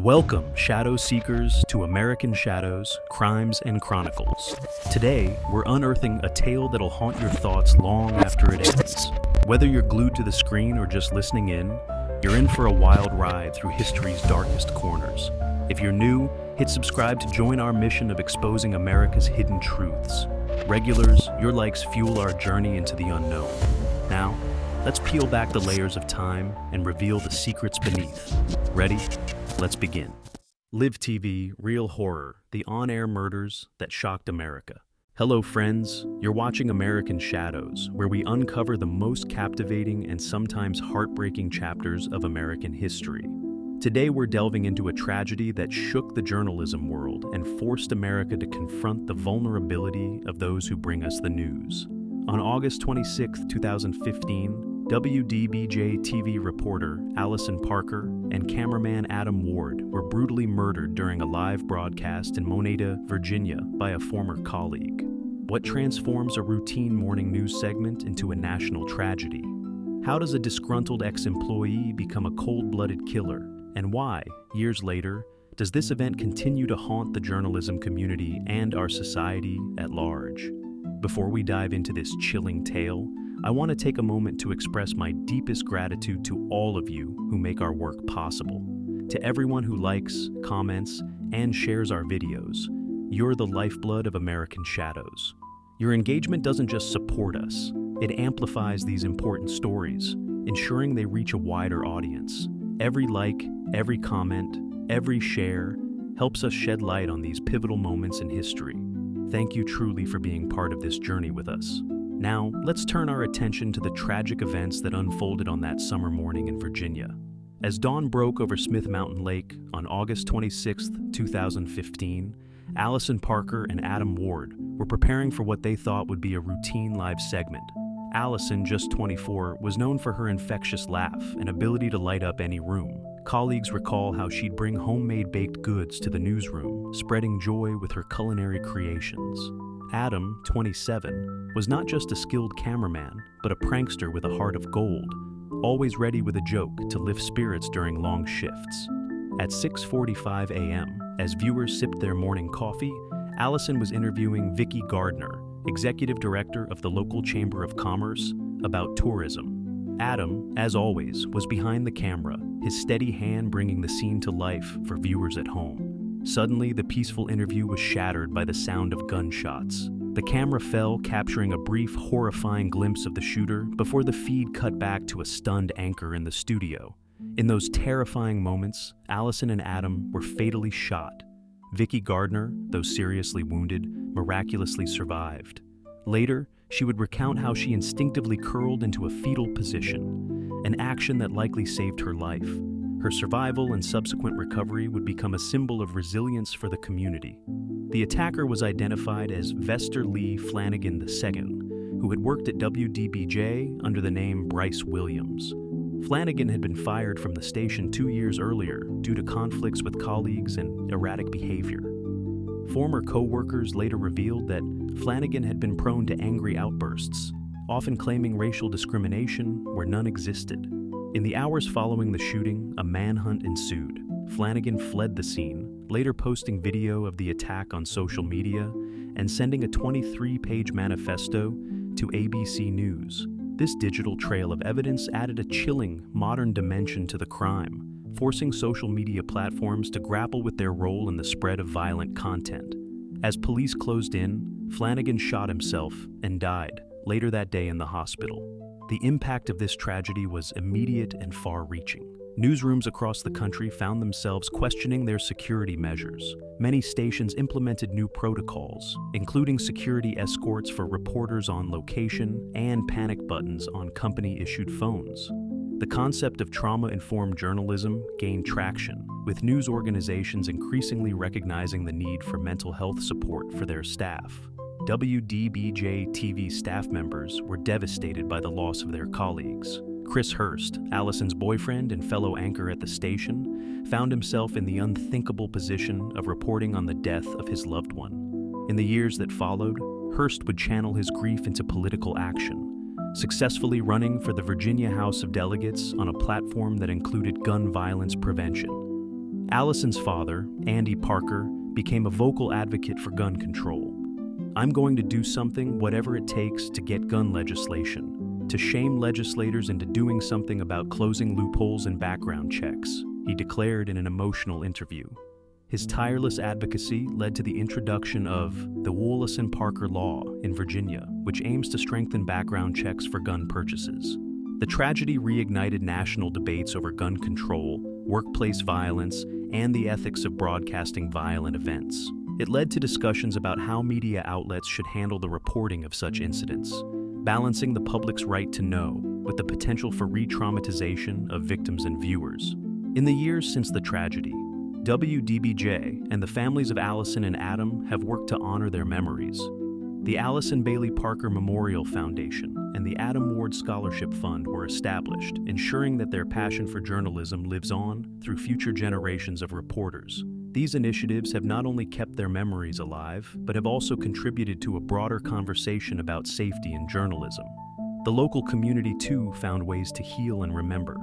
Welcome, Shadow Seekers, to American Shadows, Crimes and Chronicles. Today, we're unearthing a tale that'll haunt your thoughts long after it ends. Whether you're glued to the screen or just listening in, you're in for a wild ride through history's darkest corners. If you're new, hit subscribe to join our mission of exposing America's hidden truths. Regulars, your likes fuel our journey into the unknown. Now, let's peel back the layers of time and reveal the secrets beneath. Ready? Let's begin. Live TV, Real Horror, the on-air murders that shocked America. Hello friends, you're watching American Shadows, where we uncover the most captivating and sometimes heartbreaking chapters of American history. Today we're delving into a tragedy that shook the journalism world and forced America to confront the vulnerability of those who bring us the news. On August 26, 2015, WDBJ TV reporter Alison and cameraman Adam Ward were brutally murdered during a live broadcast in Moneta, Virginia by a former colleague. What transforms a routine morning news segment into a national tragedy? How does a disgruntled ex-employee become a cold-blooded killer? And why, years later, does this event continue to haunt the journalism community and our society at large? Before we dive into this chilling tale, I want to take a moment to express my deepest gratitude to all of you who make our work possible. To everyone who likes, comments, and shares our videos, you're the lifeblood of American Shadows. Your engagement doesn't just support us, it amplifies these important stories, ensuring they reach a wider audience. Every like, every comment, every share helps us shed light on these pivotal moments in history. Thank you truly for being part of this journey with us. Now, let's turn our attention to the tragic events that unfolded on that summer morning in Virginia. As dawn broke over Smith Mountain Lake on August 26, 2015, Alison and Adam Ward were preparing for what they thought would be a routine live segment. Alison, just 24, was known for her infectious laugh and ability to light up any room. Colleagues recall how she'd bring homemade baked goods to the newsroom, spreading joy with her culinary creations. Adam, 27, was not just a skilled cameraman, but a prankster with a heart of gold, always ready with a joke to lift spirits during long shifts. At 6:45 a.m., as viewers sipped their morning coffee, Alison was interviewing Vicki Gardner, executive director of the local Chamber of Commerce, about tourism. Adam, as always, was behind the camera, his steady hand bringing the scene to life for viewers at home. Suddenly, the peaceful interview was shattered by the sound of gunshots. The camera fell, capturing a brief, horrifying glimpse of the shooter before the feed cut back to a stunned anchor in the studio. In those terrifying moments, Alison and Adam were fatally shot. Vicki Gardner, though seriously wounded, miraculously survived. Later, she would recount how she instinctively curled into a fetal position, an action that likely saved her life. Her survival and subsequent recovery would become a symbol of resilience for the community. The attacker was identified as Vester Lee Flanagan II, who had worked at WDBJ under the name Bryce Williams. Flanagan had been fired from the station 2 years earlier due to conflicts with colleagues and erratic behavior. Former co-workers later revealed that Flanagan had been prone to angry outbursts, often claiming racial discrimination where none existed. In the hours following the shooting, a manhunt ensued. Flanagan fled the scene, later posting video of the attack on social media and sending a 23-page manifesto to ABC News. This digital trail of evidence added a chilling, modern dimension to the crime, forcing social media platforms to grapple with their role in the spread of violent content. As police closed in, Flanagan shot himself and died later that day in the hospital. The impact of this tragedy was immediate and far-reaching. Newsrooms across the country found themselves questioning their security measures. Many stations implemented new protocols, including security escorts for reporters on location and panic buttons on company-issued phones. The concept of trauma-informed journalism gained traction, with news organizations increasingly recognizing the need for mental health support for their staff. WDBJ TV staff members were devastated by the loss of their colleagues. Chris Hurst, Alison's boyfriend and fellow anchor at the station, found himself in the unthinkable position of reporting on the death of his loved one. In the years that followed, Hurst would channel his grief into political action, successfully running for the Virginia House of Delegates on a platform that included gun violence prevention. Alison's father, Andy Parker, became a vocal advocate for gun control. "I'm going to do something, whatever it takes, to get gun legislation, to shame legislators into doing something about closing loopholes in background checks," he declared in an emotional interview. His tireless advocacy led to the introduction of the Alison-Parker Law in Virginia, which aims to strengthen background checks for gun purchases. The tragedy reignited national debates over gun control, workplace violence, and the ethics of broadcasting violent events. It led to discussions about how media outlets should handle the reporting of such incidents, balancing the public's right to know with the potential for re-traumatization of victims and viewers. In the years since the tragedy, WDBJ and the families of Alison and Adam have worked to honor their memories. The Alison Bailey Parker Memorial Foundation and the Adam Ward Scholarship Fund were established, ensuring that their passion for journalism lives on through future generations of reporters. These initiatives have not only kept their memories alive, but have also contributed to a broader conversation about safety in journalism. The local community, too, found ways to heal and remember.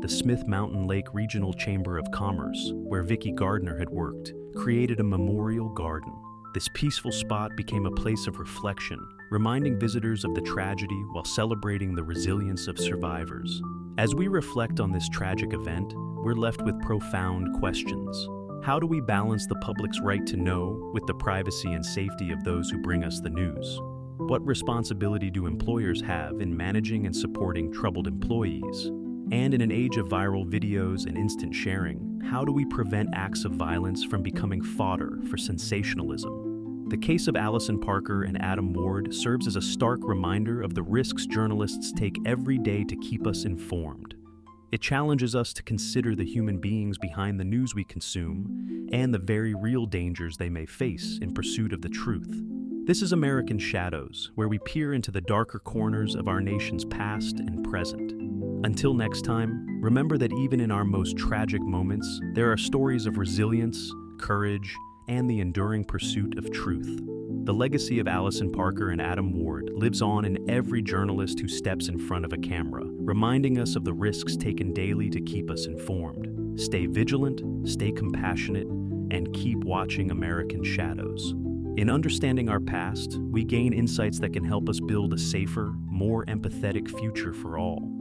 The Smith Mountain Lake Regional Chamber of Commerce, where Vicki Gardner had worked, created a memorial garden. This peaceful spot became a place of reflection, reminding visitors of the tragedy while celebrating the resilience of survivors. As we reflect on this tragic event, we're left with profound questions. How do we balance the public's right to know with the privacy and safety of those who bring us the news? What responsibility do employers have in managing and supporting troubled employees? And in an age of viral videos and instant sharing, how do we prevent acts of violence from becoming fodder for sensationalism? The case of Alison Parker and Adam Ward serves as a stark reminder of the risks journalists take every day to keep us informed. It challenges us to consider the human beings behind the news we consume and the very real dangers they may face in pursuit of the truth. This is American Shadows, where we peer into the darker corners of our nation's past and present. Until next time, remember that even in our most tragic moments, there are stories of resilience, courage, and the enduring pursuit of truth. The legacy of Alison Parker and Adam Ward lives on in every journalist who steps in front of a camera, reminding us of the risks taken daily to keep us informed. Stay vigilant, stay compassionate, and keep watching American Shadows. In understanding our past, we gain insights that can help us build a safer, more empathetic future for all.